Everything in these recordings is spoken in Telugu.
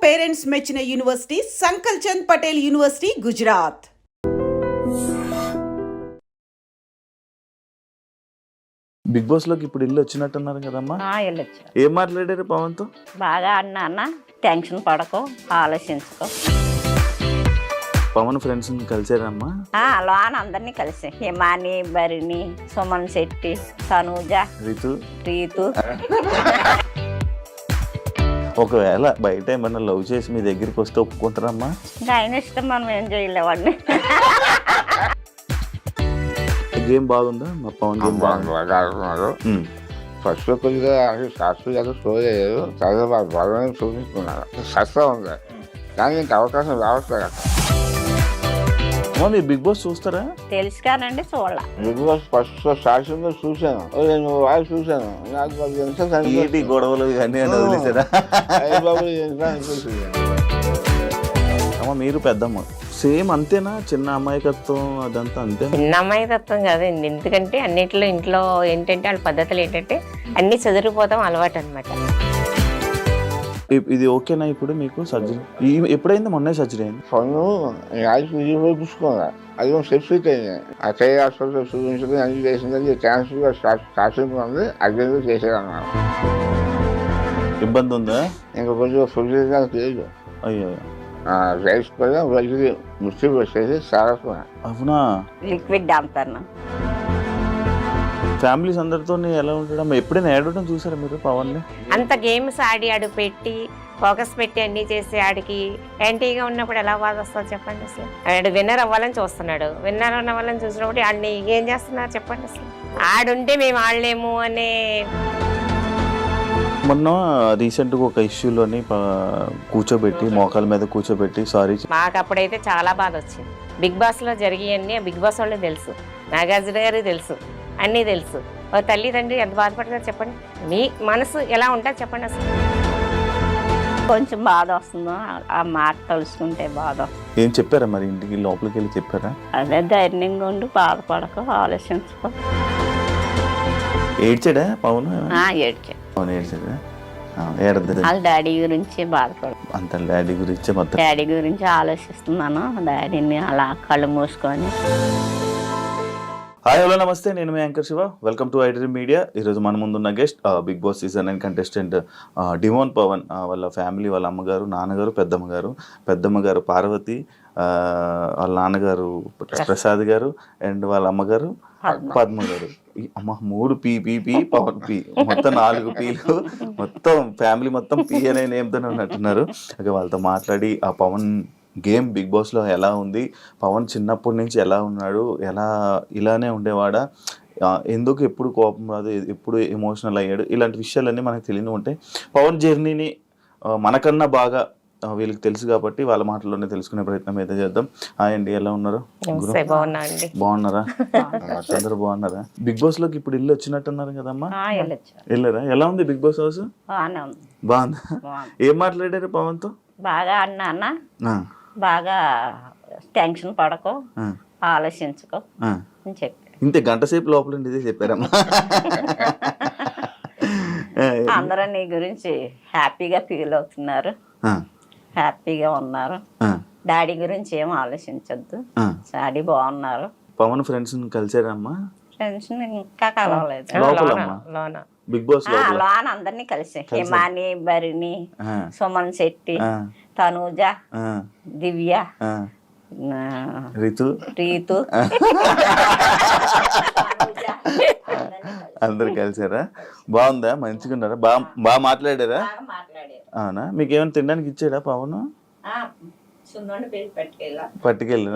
పేరెంట్స్ మెచ్చిన university Sankalchand Patel university Gujarat. Bigg Boss లోకి ఇప్పుడు ఇల్లు వచ్చినట్టున్నారు కదమ్మా, వెళ్ళొచ్చు. ఏం మాట్లాడారు పవన్ తో? బాగా అన్న టెన్షన్ పడకో, ఆలోచించుకో. పవన్ ఫ్రెండ్స్ కలిసారమ్మా? లోన అందరినీ కలిసి హిమాని, భరిణి, సుమన్ శెట్టి, తనూజ, రీతు. ఒకవేళ బయట ఏమన్నా లవ్ చేసి మీ దగ్గరికి వస్తే ఒప్పుకుంటారమ్మా? ఇంకా ఆయన ఇష్టం, మనం ఏం చేయలేవాడిని. గేమ్ బాగుందా మా పవన్? గేమ్ ఆడుతున్నారు. ఫస్ట్ కొద్దిగా శాస్త్రి గారు స్టోరీ అయ్యారు, తర్వాత బలం చూపిస్తున్నారు. సస్తా ఉంది కానీ ఇంక అవకాశం రావట్లేదు అక్కడ. మీరు బిగ్ బాస్ చూస్తారా? తెలుసు కానండి, చూడాల. బిగ్ బాస్ ఫస్ట్ స్టార్టింగ్ లో చూశాను, 2 వారాలు చూశాను. నాకు గొడవలు కానీ వదిలేసారా? అనిపిస్తుంది. అమ్మ మీరు పెద్దమ్మ, సేమ్ అంతేనా? చిన్న అమాయకత్వం అదంతా అంతే? చిన్న అమాయకత్వం కాదండి, ఎందుకంటే అన్నిట్లో ఇంట్లో ఏంటంటే వాళ్ళ పద్ధతులు ఏంటంటే అన్ని చదిరిపోతాం అలవాటు అనమాట. ఇది ఓకేనా ఇప్పుడు మీకు? సర్జరీ ఎప్పుడైంది? మొన్నే సర్జరీ అయింది. పన్ను చూసుకున్నా, అది స్టెప్స్ అయింది. ఆ కై హాస్పిటల్ చూపించుకుని అన్ని చేసిందని క్యాన్సర్ స్టార్టింగ్ ఉంది, అది చేసేదన్నారు. ఇబ్బంది ఉందా? ఇంకా కొంచెం ఫుడ్ లేదు. అయ్యో, రైస్ కూడా వచ్చి ముస్లిం వచ్చేసి సారస్వా. అవునా? లిక్విడ్ అంటాను. ఫ్యామిలీస్ అందరితో ఎలా ఉండడం? ఎప్పుడైనా ఏడవడం చూసారా మీరు పవన్ ని? అంత గేమ్స్ ఆడి ఆడు పెట్టి ఫోకస్ పెట్టి అన్ని చేసి ఆడికి యాంటీగా ఉన్నప్పుడు ఎలా బాధ వస్తుంది చెప్పండి. అసలు ఆడు విన్నర్ అవ్వాలని చూస్తున్నాడు, విన్నర్ అవ్వాలని చూసినప్పుడు ఆడిని ఏం చేస్తున్నారు చెప్పండి. అసలు ఆడుంటే మేము ఆడలేము అనే. మొన్న రీసెంట్గా ఒక ఇష్యూలోని కూర్చోబెట్టి, మోకాల మీద కూర్చోబెట్టి సారీ. మాకు అప్పుడైతే చాలా బాధ వచ్చింది. బిగ్ బాస్ లో జరిగాయన్నీ బిగ్ బాస్ వాళ్ళకి తెలుసు, నాగార్జున గారికి తెలుసు, అన్నీ తెలుసు. తల్లి తండ్రి ఎంత బాధపడతారు చెప్పండి, మీ మనసు ఎలా ఉంటుంది చెప్పండి. అసలు కొంచెం బాధ వస్తుందో ఆ మాట తలుచుకుంటే బాధ. ఏం చెప్పారా మరి? ఇంటికి లోపలికి వెళ్ళి చెప్పారా? అదే ధైర్యంగా ఉండి బాధపడక, ఆలోచించుకో. ఏడ్చాడా పవన్? ఏడ్చాడు. పవన్ ఏడ్చాడా? ఏడద్దు. వాళ్ళ డాడీ గురించి బాధపడు. అంత డాడీ గురించి మొత్తం డాడీ గురించి ఆలోచిస్తున్నాను. డాడీని అలా కళ్ళు మూసుకొని. హాయ్ హలో నమస్తే, నేను మీ anchor Shiva. Welcome to iDream Media. ఈరోజు మన ముందున్న guest Bigg Boss season 9 contestant Demon Pavan. వాళ్ళ ఫ్యామిలీ, వాళ్ళ అమ్మగారు, నాన్నగారు, పెద్దమ్మగారు పార్వతి, వాళ్ళ నాన్నగారు ప్రసాద్ గారు అండ్ వాళ్ళ అమ్మగారు పద్మ గారు. అమ్మ 3 పీ పవన్ పీ, మొత్తం 4 పీలు. మొత్తం ఫ్యామిలీ మొత్తం పీ అనే నేమ్తోనే ఉన్నట్టున్నారు. ఓకే, వాళ్ళతో మాట్లాడి ఆ పవన్ గేమ్ బిగ్ బాస్లో ఎలా ఉంది, పవన్ చిన్నప్పటి నుంచి ఎలా ఉన్నాడు, ఇలానే ఉండేవాడా, ఎందుకు ఎప్పుడు కోపం రాదు, ఎప్పుడు ఎమోషనల్ అయ్యాడు, ఇలాంటి విషయాలన్నీ మనకు తెలియని ఉంటాయి. పవన్ జర్నీని మనకన్నా బాగా వీళ్ళకి తెలుసు కాబట్టి వాళ్ళ మాటల్లోనే తెలుసుకునే ప్రయత్నం అయితే చేద్దాం. హాయ్ అండి, ఎలా ఉన్నారు? బాగున్నారా? అందరూ బాగున్నారా? బిగ్ బాస్ లోకి ఇప్పుడు ఇల్లు వచ్చినట్టున్నారు కదమ్మా, వెళ్ళారా? ఎలా ఉంది బిగ్ బాస్ హౌస్? బాగుందా? ఏం మాట్లాడారు పవన్ తో? బాగా అన్న బాగా టెన్షన్ పడకో, ఆలోచించుకో అని చెప్పి. ఇంతే గంట సేపు లోపల ఇదే చెప్పారమ్మా. అందరూ నీ గురించి హ్యాపీగా ఫీల్ అవుతున్నారు, హ్యాపీగా ఉన్నారు. డాడీ గురించి ఏం ఆలోచించద్దు, డాడీ బాగున్నారు. పవన్ ఫ్రెండ్స్ కలిసారమ్మా? ఫ్రెండ్స్ ఇంకా కలవలేదు. బిగ్ బాస్ లోన అందరినీ కలిసి హిమాని, భరిణి, సుమన్ శెట్టి, తనూజ, దివ్య, రీతు అందరు కలిసారా? బాగుందా? మంచిగా ఉన్నారా? బాగా మాట్లాడారా? అవునా? మీకు ఏమైనా తినడానికి ఇచ్చాడా పవన్? పట్టుకెళ్ళా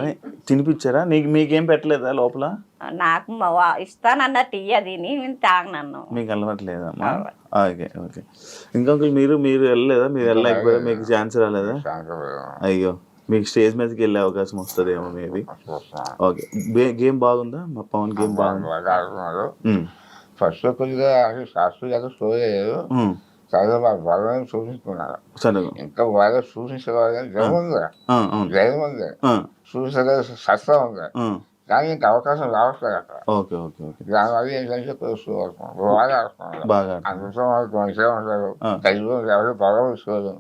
తినిపించారా? మీకేం పెట్టలేదా లోపల? నాకు ఇస్తానన్న టీ అది తాగనన్ను. మీకు అలవాట్లేదమ్మా? ఓకే. ఇంకొకరు మీరు వెళ్ళలేదా? మీరు వెళ్ళలేకపోయారా? మీకు ఛాన్స్ రాలేదా? అయ్యో, మీకు స్టేజ్ మీదకి వెళ్ళే అవకాశం వస్తుందేమో మేబీ. ఓకే, గేమ్ బాగుందా మా పవన్? గేమ్ బాగుంది. ఫస్ట్ కొద్దిగా శాస్త్రి గారు స్టోరీ అయ్యారు, తర్వాత బలం చూపిస్తున్నారు. ఇంకా బాగా చూపించేవారు కానీ జయం ఉంది చూపించే సస్తా ఉంది కానీ ఇంకా అవకాశం రావట్లేదు అక్కడ. దానివల్ల ఏంటంటే బాగా ఆడుతున్నారు. అందరితో మంచిగా ఉంటారు, కలిసి ఎవరు బాగా తీసుకోరు.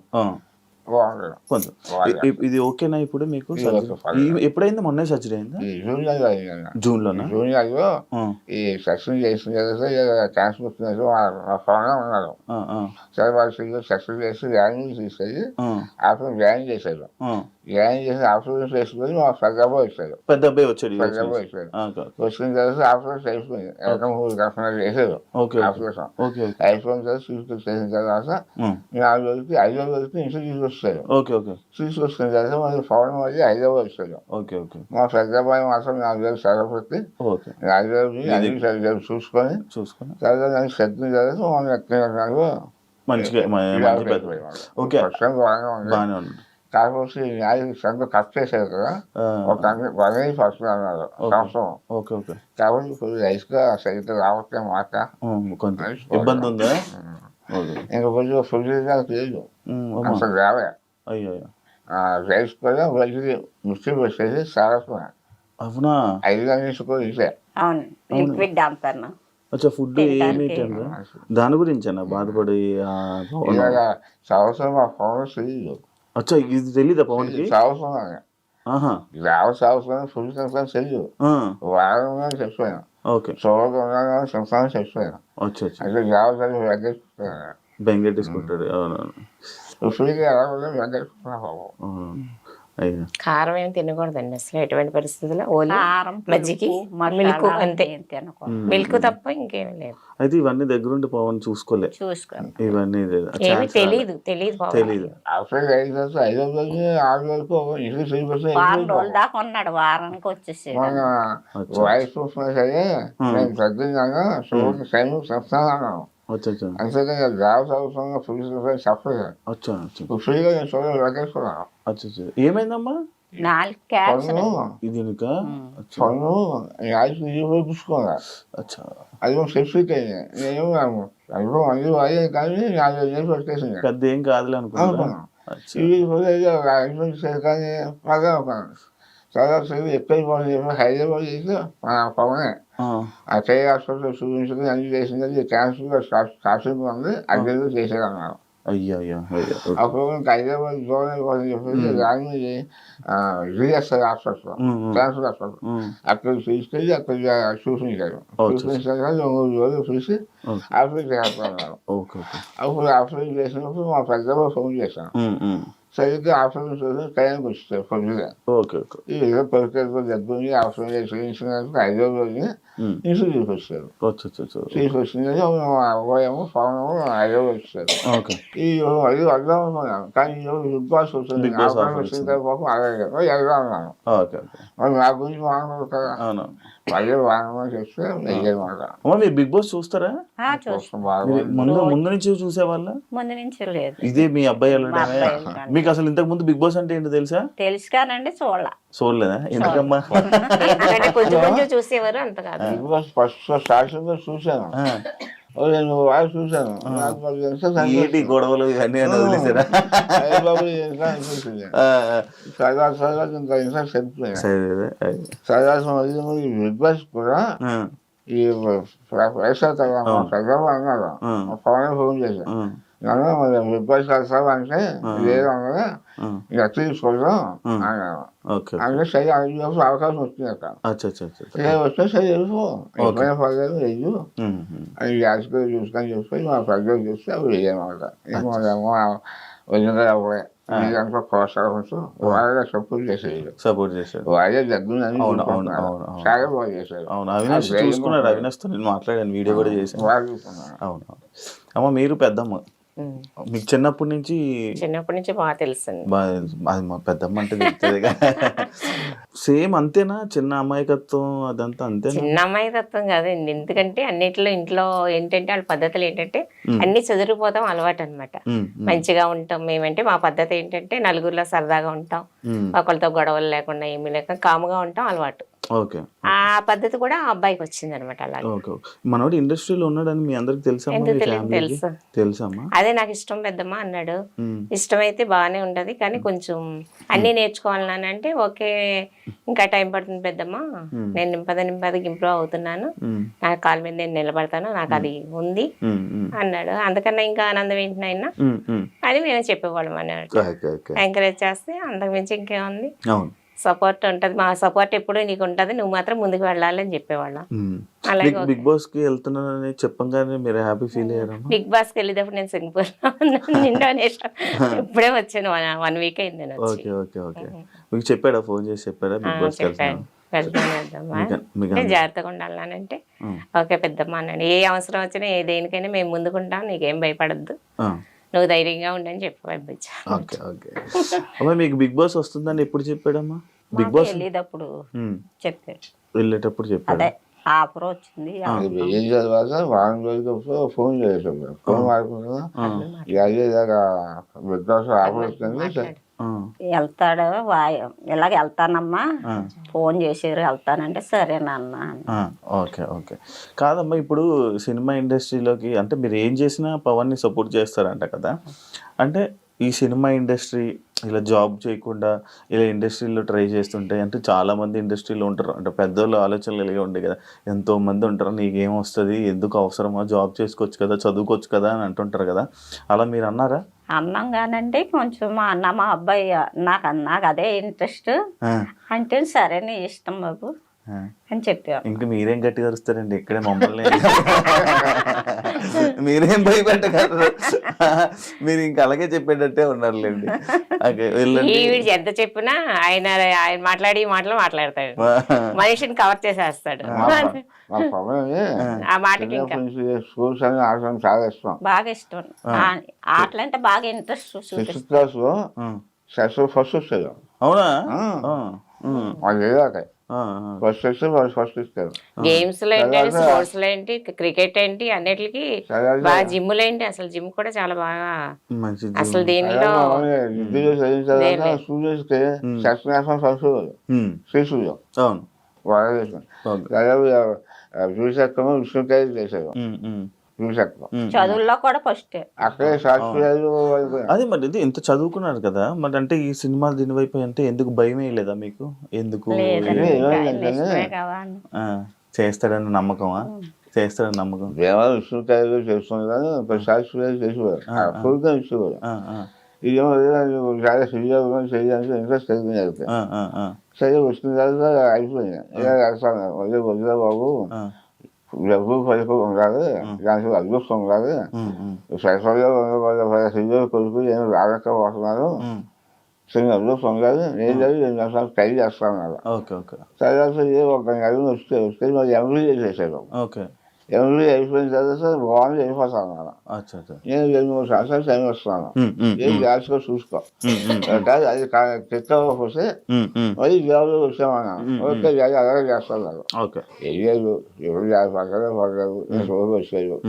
బాగుంటుంది. కొంచెం బాగా. ఇది ఓకేనా ఇప్పుడు మీకు ఇది surgery? ఓకే, పర్లేదు. ఎప్పుడైంది? మొన్నే సర్జరీ అయిందా? ఈ జూనియర్ అయిందన్న. జూన్లోనా? జూనియర్లో ఆ, ఈ సక్సెస్ చేసిన క్యాన్సర్ వచ్చినట్టు మా ఫోన్లో ఉన్నారు. ఆ, ఆ, సరే వాళ్ళు సక్సెస్ చేసి వ్యాన్ తీసుకెళ్ళి ఆ, ఆఫ్టర్ వ్యాన్ చేశారు. ఆ. వ్యాన్ చేసి ఆఫ్టర్ చేసుకొని మా పెద్దబ్బాయి వచ్చారు. పెద్ద అబ్బాయి వచ్చాడు US పెద్దబ్బాయి నుంచి. వచ్చారు. ఆ, ఓకే వచ్చిన తర్వాత ఆఫ్టర్ అయిపోయింది. ఎక్కడ కస్టమర్ చేశారు ఓకే ఆఫ్టర్ ఓకే అయిపోయిన తర్వాత తీసుకొచ్చేసిన తర్వాత 4 రోజులకి 5 రోజులకి ఇంట్లో తీసుకొస్తారు. ఓకే ఓకే తీసుకొచ్చిన తర్వాత మళ్ళీ ఫోన్ మళ్ళీ హైదరాబాద్ వచ్చారు. ఓకే ఓకే మా పెద్దబ్బాయి మాత్రం 4 రోజులు సెలవు పెట్టి ఓకే 4 రోజులు అన్ని సరిగ్గా చూసుకొని చూసుకున్నా తర్వాత దానికి సర్దిన తర్వాత మనం ఎక్కడ మంచిగా మంచి పెద్ద ఓకే బాగానే ఉంది. బాగానే ఉంది. కాకపోతే ఈ న్యాయం సంత కట్ చేశారు కదా, ఆ, ఒక 100% అన్నారు సంవత్సరం. ఓకే ఓకే కాబట్టి కొంచెం రైస్గా సరిగ్గా రావట్లే మాట. కొంచెం ఇబ్బంది ఉందా? ఓకే. ఇంకా కొంచెం ఫుడ్ లేదు అమ్మా. అసలు రావే. అయ్యో రైస్ కూడా వచ్చి మిక్సీ వచ్చేసి సారస్వా అవునా? 5 గంటలు కూడా ఇసే. అవును, లిక్విడ్ అంతాను. అచ్చా, ఫుడ్ ఏమి తినడానికి. తినరా? దాని గురించేనా బాధపడి? పవన్ ఇలాగ సంవత్సరం మా ఫోన్ తెలియదు. అచ్చా, ఇది తెలీదా పవన్కి? సంవత్సరం ఆహా, సంవత్సరం ఫుడ్ తింటాను తెలియదు. ఆ, వారంగా చచ్చిపోయాను. ఓకే. చూడగా ఉన్నాను సంవత్సరం చచ్చిపోయాను. అచ్చా అచ్చా, అంటే జాగ్రత్తగా వెంకటేసుకున్నాను. బెంగెట్టేసుకుంటాడు. అవునవును ఫ్రీగా ఎలా ఉందో వెంకటేసుకున్నాను. అవునవును. అయ్యా, కారం ఏమి తినకూడదండి అసలు ఎటువంటి పరిస్థితుల్లో. ఓన్లీ కారం, మజ్జిగి, పులుపు, మిల్క్ మసాలా అంతే. ఏం తినకూడదు. మిల్క్ తప్ప ఇంకేమీ లేదు. అయితే ఇవన్నీ దగ్గరుండి పవన్ చూసుకోలే చూసుకోండి. ఇవన్నీ ఏమి తెలీదు పాపం. తెలీదు. అసలు 5 రోజులు 5 రోజులకి 6 రోజులకు ఇంటికి తిరిగి వారం రోజుల దాకా ఉన్నాడు, వారానికి వచ్చేసాడు. మన వాయిస్ చూస్తున్నా సరే నేను పెద్దగా చూడండి సైన్ చెప్తాను. అచ్చా అచ్చా అంతేకాని జాబ్స్ అవసరంగా ఫ్రీ చెప్పలేదు. అచ్చా అచ్చా ఫ్రీగా నేను చూడలేదు వెంకటేసుకున్నాను. అచ్చా అచ్చా. ఏమైందమ్మా? 4 క్యాన్సర్. పన్ను ఇది వెనుక? అచ్చా పన్ను యాజ్కి చూపించుకున్నా. అచ్చా. అది సెఫ్ట్ అయింది. నేను అనుభవం అన్ని అయ్యాయి కానీ 4 నెలలు పెట్టేసింది. పెద్ద ఏం కాదులే అనుకున్నా. అనుకున్నాను అచ్చా. ఇవి అయిపోయింది కానీ బాగా అనుకున్నాను. తర్వాత ఎక్కువైపోయింది. హైదరాబాద్ చేసి మన పవనే ఆ, ఆ చేయ హాస్పిటల్ చూపించుకుని అన్ని చేసింది. క్యాన్సర్ స్టార్టింగ్ ఉంది, అన్ని చేసేది అన్నారు. అయ్యా అయ్యా అయ్యా. ఓకే. అప్పుడు హైదరాబాద్ దూరం అయిపోతుంది చెప్పేసి దాన్ని జిఎస్ఐ హాస్పిటల్ క్యాన్సర్ హాస్పిటల్ అక్కడ తీసుకెళ్ళి అక్కడ చూపించారు. చూపించాక 3 రోజులు చూసి ఓకే ఆపరేషన్ చేస్తున్నారు. Okay okay. అప్పుడు ఆపరేషన్ చేసినప్పుడు మా పెద్దమ్మ ఫోన్ చేశాను. సరిగ్గా ఆపరేషన్ చూసి టైంకి వచ్చారు పొద్దుగా. Okay okay. ఈ ఏదో పరిస్థితుల్లో దగ్గరుండి ఆపరేషన్ చేయించినందుకు 5 రోజులు ఇంటికి తీసుకొచ్చారు. అచ్చా అచ్చా అచ్చా. తీసుకొచ్చింది అబ్బాయేమో పవనేమో 5 రోజులు వచ్చారు. ఓకే. ఈ అది అర్థం అనుకున్నాను కానీ ఈ రోజు బిగ్ బాస్ వచ్చింది. బిగ్ బాస్ ఆపరేషన్ వచ్చిన తర్వాత అలాగే వెళ్దాం అన్నాను. Okay okay. మరి నా గురించి మాట్లాడదు కదా, అవును. మళ్ళీ వానమని చెప్తే నెయ్యమాట అమ్మ, మీరు బిగ్ బాస్ చూస్తారా? చూస్తాం. బాగా మీరు ముందు నుంచి చూసేవాళ్ళ? ముందు నుంచి లేదు. ఇదే మీ అబ్బాయి వెళ్ళడమే? మా అబ్బాయి వెళ్ళడం. మీకు అసలు ఇంతకు ముందు బిగ్ బాస్ అంటే ఏంటో తెలుసా? తెలుసు కానండి చూడాల. చూడలేదా? ఎందుకమ్మా? ఎందుకంటే కొంచెం చూసేవారు, అంత కాదు. బిగ్ బాస్ ఫస్ట్ స్టార్టింగ్ చూశాను. ఆ, నేను వాడు చూశాను. నాకు మరి ఎంత ఏంటి గొడవలు ఇవన్నీ అని వదిలేసారా? బాబు ఎంత అనిపించింది. సరదా ఇంకా ఇంకా చనిపోయాను. సరే అదే. సరదా బిగ్ బాస్ కూడా ఆ, ఈ వైఎస్ఆర్ తర్వాత పెద్దమ్మ అన్నారు. పవన్ ఫోన్ చేశాను. నన్ను మరి బిగ్ బాస్ వెళ్తావా అంటే లేదు అన్నది ఇక తీసుకోవడం అన్నాను. ఓకే. అంటే సరే అడిగినప్పుడు అవకాశం వచ్చింది అక్క. అచ్చా అచ్చా అచ్చా. సరే వస్తే సరే వెళ్ళిపో, ఎప్పుడైనా పర్లేదు వెయ్యు ఉమ్, ఉమ్. అని యాజ్గా చూసుకొని మా పెద్దలు చూస్తే అవి వేయమాట. ఏమో వదిలిగా అవ్వలే దాంట్లో ప్రోత్సాహంతో వాళ్ళగా సపోర్ట్ చేసేది. సపోర్ట్ చేశారు. వాళ్ళే దగ్గర అవును అవును అవును అవును. చాలా బాగా చేశారు. అవును, అవినాష్ చూసుకున్నాడు. అవినాష్తో నేను మాట్లాడాను, వీడియో కూడా చేశాను. బాగా చూసుకున్నారు. అవును అవును. అమ్మ, మీరు పెద్దమ్మ, మీకు చిన్నప్పటి నుంచి చిన్నప్పటి నుంచి బాగా తెలుసండి. అది మా పెద్దమ్మ అంటే తెలుస్తుంది. సేమ్ అంతేనా? చిన్న అమాయకత్వం అదంతా అంతేనా? చిన్న అమ్మాయి తత్వం కాదండి. ఎందుకంటే అన్నిట్లో ఇంట్లో ఏంటంటే వాళ్ళ పద్ధతులు ఏంటంటే అన్ని చదువుకుపోతాం అలవాటు అనమాట. మంచిగా ఉంటాం మేమంటే. మా పద్ధతి ఏంటంటే నలుగురిలో సరదాగా ఉంటాం, ఒకరితో గొడవలు లేకుండా ఏమీ లేక కాముగా ఉంటాం అలవాటు. ఓకే ఆ పద్ధతి కూడా ఆ అబ్బాయికి వచ్చింది అనమాట. అలాగే ఓకే మనోడు ఇండస్ట్రీలో ఉన్నాడని మీ అందరికి తెలుసా ఎందుకు తెలియదు, తెలుసు. తెలుసమ్మా? అదే నాకు ఇష్టం పెద్దమ్మ అన్నాడు. ఇష్టమైతే బాగానే ఉంటది కానీ కొంచెం అన్ని నేర్చుకోవాలని అంటే ఓకే, ఇంకా టైం పడుతుంది పెద్దమ్మ, నేను నింపదికి ఇంప్రూవ్ అవుతున్నాను, నా కాళ్ళ మీద నేను నిలబడతాను, నాకు అది ఉంది అన్నాడు. అందుకన్నా ఇంకా ఆనందం ఏంటి నాయన అని మేము చెప్పేవాళ్ళం అన్నాడు. ఎంకరేజ్ చేస్తే అంతకు మించి ఇంకేముంది, సపోర్ట్ ఉంటది, మా సపోర్ట్ ఎప్పుడు నీకు ఉంటది, నువ్వు మాత్రం ముందుకు వెళ్ళాలి అని చెప్పేవాళ్ళం. అలాగే బిగ్ బాస్ కి వెళ్తున్నానని చెప్పంగానే మీరు హ్యాపీ ఫీల్ అయ్యారా? బిగ్ బాస్ కి వెళ్ళేటప్పుడు నేను సింగపూర్ ఇండోనేషియా ఇప్పుడే వచ్చాను, 1 వీక్ అయింది నేను వచ్చి. ఓకే ఓకే ఓకే మీకు చెప్పాడా, ఫోన్ చేసి చెప్పాడా బిగ్ బాస్ కి చెప్పాను, వెళ్తాను పెద్దమ్మా, నేను జాగ్రత్తగా ఉండాలని అంటే ఓకే పెద్దమ్మ అన్నాడు. ఏ అవసరం వచ్చినా ఏ దేనికైనా మేము ముందుకుంటాం, నీకేం భయపడద్దు, నువ్వు ధైర్యంగా ఉండని చెప్పి పంపించా. ఓకే ఓకే అమ్మా మీకు బిగ్ బాస్ వస్తుందని ఎప్పుడు చెప్పాడమ్మా? బిగ్ బాస్ వెళ్ళేటప్పుడు చెప్పాడు, వెళ్ళేటప్పుడు చెప్పాడు. అదే ఆఫర్ వచ్చింది ఏం తర్వాత వారం రోజులప్పుడు ఫోన్ చేసాం, ఫోన్ మాట్లాడుకున్నా అదే బిగ్ బాస్ ఆఫర్ వచ్చింది, వెళ్తాడు ఇలాగ వెళ్తానమ్మా, ఫోన్ చేసారు వెళ్తానంటే సరేనన్న. ఓకే ఓకే కాదమ్మా, ఇప్పుడు సినిమా ఇండస్ట్రీలోకి అంటే మీరు ఏం చేసినా పవన్ని సపోర్ట్ చేస్తారంట కదా, అంటే ఈ సినిమా ఇండస్ట్రీ ఇలా జాబ్ చేయకుండా ఇలా ఇండస్ట్రీలో ట్రై చేస్తుంటే, అంటే చాలామంది ఇండస్ట్రీలో ఉంటారు, అంటే పెద్దోళ్ళు ఆలోచనలు కలిగి ఉండే కదా, ఎంతోమంది ఉంటారు, నీకేం వస్తుంది, ఎందుకు అవసరమా, జాబ్ చేసుకోవచ్చు కదా, చదువుకోవచ్చు కదా అని అంటుంటారు కదా, అలా మీరు అన్నారా? అన్నాం కానండి, కొంచెం మా అన్న మా అబ్బాయి నాకు అదే ఇంట్రెస్ట్ అంటే సరే నీ ఇష్టం బాబు అని చెప్పారు. ఇంకా మీరేం గట్టిగా అరుస్తారండి, ఇక్కడే మమ్మల్ని మీరేం భయపెట్టగలరు, మీరు ఇంకా అలాగే చెప్పేటట్టే ఉన్నారులేండి. ఎంత చెప్పినా ఆయన మాట్లాడి మాట్లాడతాడు, మనిషిని కవర్ చేసేస్తాడు. ఆ మాటకి ఇంకా చాలా ఇష్టం, బాగా ఇష్టం, ఆటలంటే బాగా ఇంట్రెస్ట్. 6th క్లాస్ లో ఫస్ట్ వచ్చాడు. అవునా? ఫస్ట్ ఇస్తారు. గేమ్స్ లో ఏంటి, స్పోర్ట్స్ లో ఏంటి, క్రికెట్ ఏంటి, అన్నిటికి బాగా జిమ్ లో ఏంటి, అసలు జిమ్ కూడా చాలా బాగా, అసలు దీనిలో విష్ణుకాయ చేశారు, చదువుల్లో కూడా ఫస్ట్ అక్కడే అదే మరి ఇది ఇంత చదువుకున్నారు కదా, మరి అంటే ఈ సినిమా దీని వైపు అంటే ఎందుకు భయమే లేదా మీకు? ఎందుకు చేస్తాడని నమ్మకమా? చేస్తాడని నమ్మకం. దేవాలయం విష్ణుకాయలు చేస్తుంది కానీ సాక్షి చేసేవారు, పూర్తిగా ఇచ్చేవారు. ఇదేమో చాలా చేయాలని చేయడానికి ఇంట్రెస్ట్ కలిగింది. సరే వచ్చిన తర్వాత అయిపోయింది, వదిలే బాబు డబ్బు పైపు ఉండాలి, దానికి అదృష్టం ఉండాలి, సైఫర్లో కొడుకు ఏమి రాలేకపోతున్నారు, చిన్న అదృష్టం ఉండాలి, నేను ట్రై చేస్తాను. తర్వాత ఒక నెల వస్తే మరి ఎంబీఏ చేశాను. ఎంబీఏ అయిపోయిన తర్వాత బాగుంది వెళ్ళిపోతాను. నేను 2-3 సంవత్సరాలు టైం వస్తున్నాను, ఏం జాగ్రత్తగా చూసుకో, అది చెక్ అవ్వకపోతే మరి జాబ్లో వచ్చామన్నాను. ఓకే అలాగే చేస్తాను. వేయలేదు, ఎవరు పక్కనే పడలేదు, నేను రోజు వచ్చాను,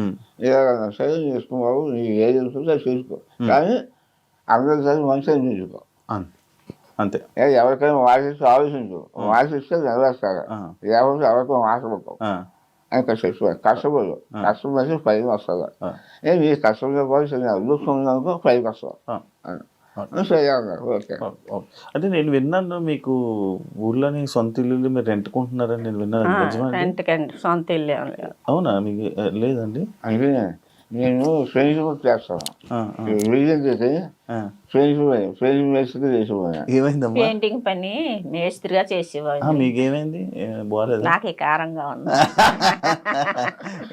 ఇలాగన్నా సరే చేసుకున్నావు, నీకు ఏది ఉంటుందో చూసుకో, కానీ అందరిసారి మంచిగా చూసుకో అంతే. ఎవరికైనా వాసిస్తూ ఆలోచించు, వాసిస్తే నెరవేర్తారు, లేకపోతే ఎవరికైనా మాట్లాడుకో అని కష్టపడు, కష్టపడి పైకి వస్తుంది. నేను ఈ కష్టంతో పాటు అదృష్టం ఉందనుకో పైకి వస్తావు. అంటే నేను విన్నాను మీకు ఊర్లోని సొంత ఇల్లు మీరు రెంట్కుంటున్నారని నేను విన్నాను. సొంత ఇల్లు అవునా? మీకు లేదండి? అంటే నేను ఫ్రెండ్షిప్ చేస్తాను, ఏమైందమ్మా? పెయింటింగ్ పని మేస్త్రిగా చేసేవాడు. మీకేమైంది? బాగాలేదు, నాకు కారంగా ఉంది.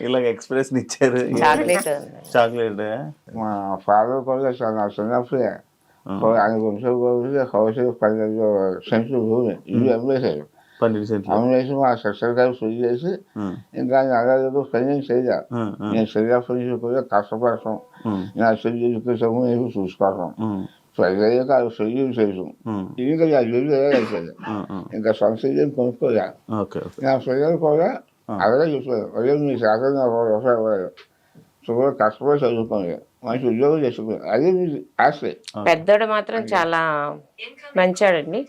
ఇలాగ ఎక్స్ప్రెషన్ ఇచ్చారు. చాక్లెట్ మా ఫాదర్ కూడా చిన్నప్పుడే ఆయన కొంచెం హౌస్ 12 సెంట్లు భూమి ఇల్లు అమ్మేశారు. 12 సెంట్లు అమ్మేసి మా సిస్టర్ గారు ఫ్రీ చేసి ఇంకా అలాగే పని చేయాలి. నేను చిన్నప్పటి నుంచి కూడా కష్టపడతాం, నా చెల్లి ఎడ్యుకేషన్ నేను చూసుకోవటం, పెద్దయ్యాక అది చెల్లి చేసాం, ఇంకా నా చెల్లి అయిపోయింది, ఇంకా సొంత చెల్లి కొనుక్కోలే. నా పిల్లలు కూడా అలాగే చెప్పారు, అదే మీ శాతం కష్టపడి చదువుకోండి, మంచి ఉద్యోగం చేసుకుని, అదే మీ ఆస్తి. పెద్దోడు మాత్రం చాలా మంచోడండి,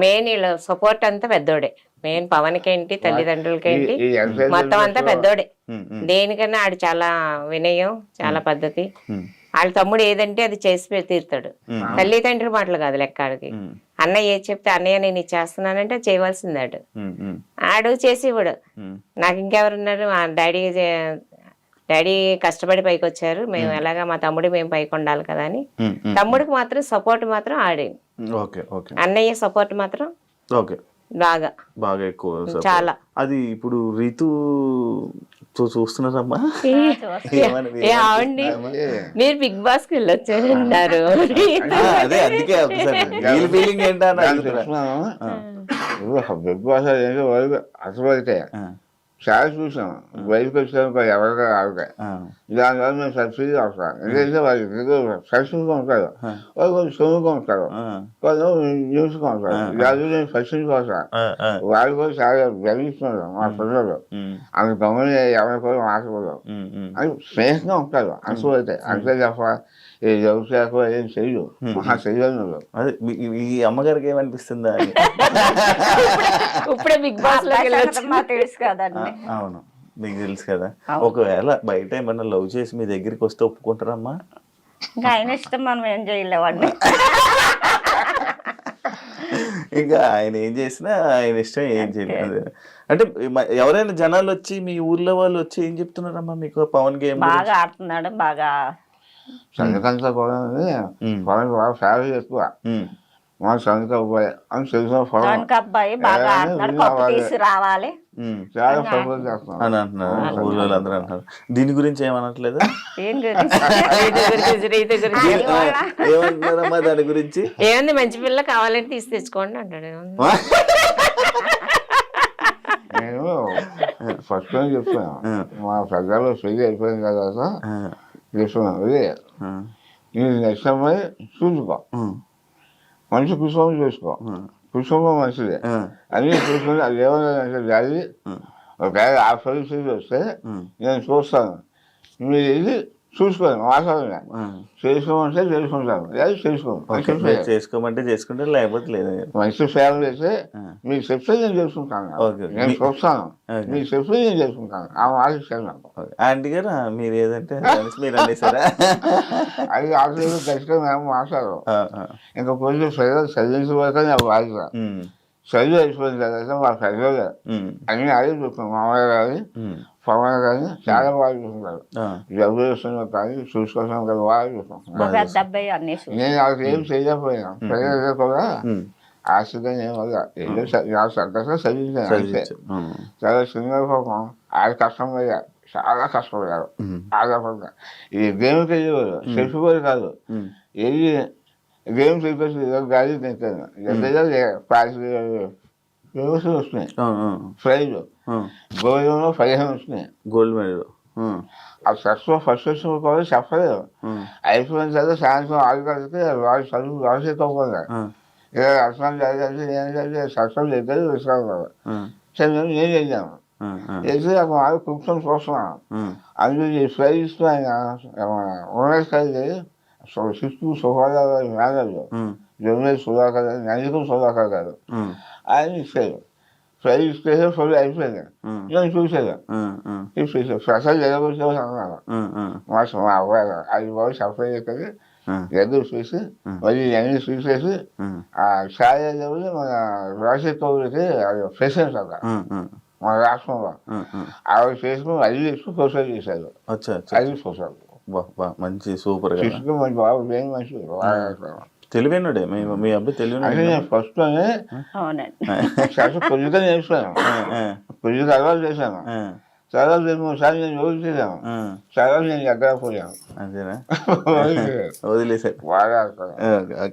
మెయిన్ వీళ్ళ సపోర్ట్ అంతా పెద్దోడే. మెయిన్ పవన్కి ఏంటి తల్లిదండ్రులకి ఏంటి ఈ exercise మొత్తం అంతా పెద్దోడే. ఉమ్, ఉమ్, దేనికన్నా ఆడు చాలా వినయం, చాలా పద్ధతి. ఉమ్, వాళ్ళ తమ్ముడు ఏదంటే అది చేసి తీరుతాడు. ఉమ్, తల్లిదండ్రుల మాటలు కాదు లెక్క ఆడికి. ఉమ్, అన్నయ్య ఏది చెప్తే అన్నయ్య నేను ఇది చేస్తున్నానంటే చేయవలసింది ఆడు. ఉమ్, ఉమ్, ఆడు చేసి ఇవ్వడు. ఉమ్, నాకు ఇంకెవరున్నారు, మా డాడీ కష్టపడి పైకి వచ్చారు, మేము ఎలాగా మా తమ్ముడు మేము పైకి ఉండాలి కదా అని. ఉమ్, ఉమ్. తమ్ముడికి మాత్రం సపోర్ట్ మాత్రం ఆడే. ఓకే ఓకే అన్నయ్య సపోర్ట్ మాత్రం ఓకే బాగా బాగా ఎక్కువ support. చాలా. అది ఇప్పుడు రీతు చూస్తున్నారమ్మా ఆవండి మీరు బిగ్ బాస్ కి వెళ్ళొచ్చారన్నారు. అదే అందుకే ఫీలింగ్ ఏంటా అని అడుగుతున్నా. బిగ్ బాస్ ఏంటో వాళ్ళు అసలు చాలా చూసాం. బయటకు వచ్చాక ఎవరిగా ఆవిడ దానివల్ల మేము సబ్సిడీ అవసరం. ఎందుకంటే వాళ్ళు సక్సెస్గా ఉంటారు, వాళ్ళు కొంచెం సొమ్ముగా ఉంటారు, వాళ్ళు న్యూస్గా ఉంటారు. దాని నేను సక్సెస్ కోసం వాళ్ళు కూడా చాలా గర్విస్తున్నారు మా పిల్లలు. అంత గమని ఎవరి కూడా మాట్లాడరు అని స్నేహంగా ఉంటారు. అనుకోవైతే అంతే తప్ప ఈ వ్యవసాయకు ఏం చెయ్యు, మహా చెయ్యను. అదే ఈ అమ్మగారికి ఏమనిపిస్తుందా అని. ఇప్పుడే బిగ్ బాస్ లో మాకు తెలుసు కదండి. అవును మీకు తెలుసు కదా. ఒకవేళ బయట ఏమన్నా లవ్ చేసి మీ దగ్గరికి వస్తే ఒప్పుకుంటారమ్మా? ఇంకా ఆయన ఇష్టం, మనం ఏం చేయలేవండి. ఇంకా ఆయన ఏం చేసినా ఆయన ఇష్టం, ఏం చేయలేదు. అంటే ఎవరైనా జనాలు వచ్చి మీ ఊర్లో వాళ్ళు వచ్చి ఏం చెప్తున్నారమ్మా మీకు పవన్ గేమ్ బాగా ఆడుతున్నాడు, బాగా చంద్రకాంత కూడా పవన్ బాగా ఫ్యామిలీ ఎక్కువ. మా చంద్రక అబ్బాయి అని తెలిసిన పవన్ అబ్బాయి బాగా ఆడుతున్నాడు, కప్పు తీసి రావాలి చాలా సపోర్ట్ చేస్తున్నాం అని అంటున్నారు ఊర్లో అందరూ అంటున్నారు. దీని గురించి ఏమనట్లేదు? ఏం గురించి ఏమంటున్నారమ్మా దాని గురించి? ఏముంది, మంచి పిల్ల కావాలంటే తీసి తెచ్చుకోండి అంటాడు. నేను ఫస్ట్ టైం చెప్తాను, మా పెద్దలు పెళ్లి అయిపోయిన తర్వాత చెప్తున్నాను, అదే నేను నెక్స్ట్ అమ్మాయి చూసుకో, మంచి కుటుంబం చూసుకో, కుటుంబం మంచిదే అన్నీ చూసుకుని అది ఏమన్నా డాడీ ఒకవేళ ఆ పరిస్థితి వస్తే నేను చూస్తాను, మీరు వెళ్ళి చూసుకోండి, మాట్లాడండి, చేసుకోమంటే చేసుకుంటాను, లేదు చేసుకోమంటే చేసుకుంటే లేకపోతే లేదు. మంచి ఫ్యామిలీ అయితే మీకు చెప్తే నేను చేసుకుంటాను, నేను చూస్తాను, మీకు చెప్తే నేను చేసుకుంటాను. ఆ మాట ఇచ్చాను నాకు. ఆంటీ గారు మీరు ఏదంటే మీరు అనేసారా? అది ఆఖరి ఖచ్చితంగా మేము మాట్లాడరు. ఇంకా కొంచెం ప్రజలు చదివించబోక నాకు బాధ్యత. చదువు అయిపోయిన తర్వాత మా పెద్దలు అన్ని అదే చూస్తున్నాం. మామయ్య కానీ పవన్ కానీ చాలా బాగా చూసుకుంటారు. డబ్బులు ఇస్తున్నా కానీ చూసుకోవడం కదా బాగా చూసుకుంటున్నాను. పెద్ద అబ్బాయి అన్నీ నేను వాళ్ళకి ఏం చేయలేకపోయినా ప్రజలు కూడా ఆశగా నేను ఏదో సంతోషంగా చదివించాను అంతే. చాలా చిన్న పాపం ఆడ కష్టమయ్యా, చాలా కష్టపడ్డారు. ఆధారపడ్డా ఈ గేమ్కి వెళ్ళేవారు, చెప్పుకోరు కాదు, ఏది గేమ్ చెప్పేసి గాలి తింటాను. గేమ్స్ వస్తున్నాయి, ప్రైజ్ గోల్డ్లో 15 వస్తున్నాయి, గోల్డ్ మెడల్. ఆ ఫస్ట్ వచ్చిన కూడా చెప్పలేదు. అయిపోయిన తర్వాత సాయంత్రం 6 గంటలకి వాళ్ళు చదువు రాసేకపోతే ఇక అర్థం జరిగింది. ఏం జరిగింది సక్సెస్ దగ్గర విశ్రాంతి సరే మేము ఏం చేద్దాము అయితే అక్కడ వాళ్ళు కూర్చొని చూస్తున్నాను. అందులో ఈ ప్రైజ్ ఇస్తూ ఆయన ఉన్నది కలిగి సిక్స్తు సుధాకర్ మేనేజర్ జొన్నె సుధాకర్ గారు, నందికం సుధాకర్ గారు ఆయన ఇచ్చారు. ప్రైజ్ ఇస్తే ఫుల్ అయిపోయింది. నేను చూసాను, చూసాను స్పెషల్ జరగవచ్చు అన్నారు. మా అబ్బాయి అది బాబు సప్లై చేస్తుంది ఎదురు చూసి మళ్ళీ అన్ని చూసేసి ఆ ఛాయ మన రాజశేఖర్ కౌరుకి అది ప్రెసిడెంట్ అక్కడ మన రాష్ట్రంలో ఆవిడ చేసుకుని అది చేసుకుని సోషల్ చేశారు. అది సోషల్ మంచి సూపర్ మంచి బాబు ఏం మంచి తెలివైనడే మీ అబ్బాయి తెలివైన. నేను ఫస్ట్ లోనే కొద్దిగా నేర్చుకున్నాను, కొద్దిగా అలవాటు చేశాను. చాలా 2-3 సార్లు నేను యోగ చేశాను, చాలా నేను ఎక్కడ పోయాను. అంతేనా? వదిలేసారు బాగా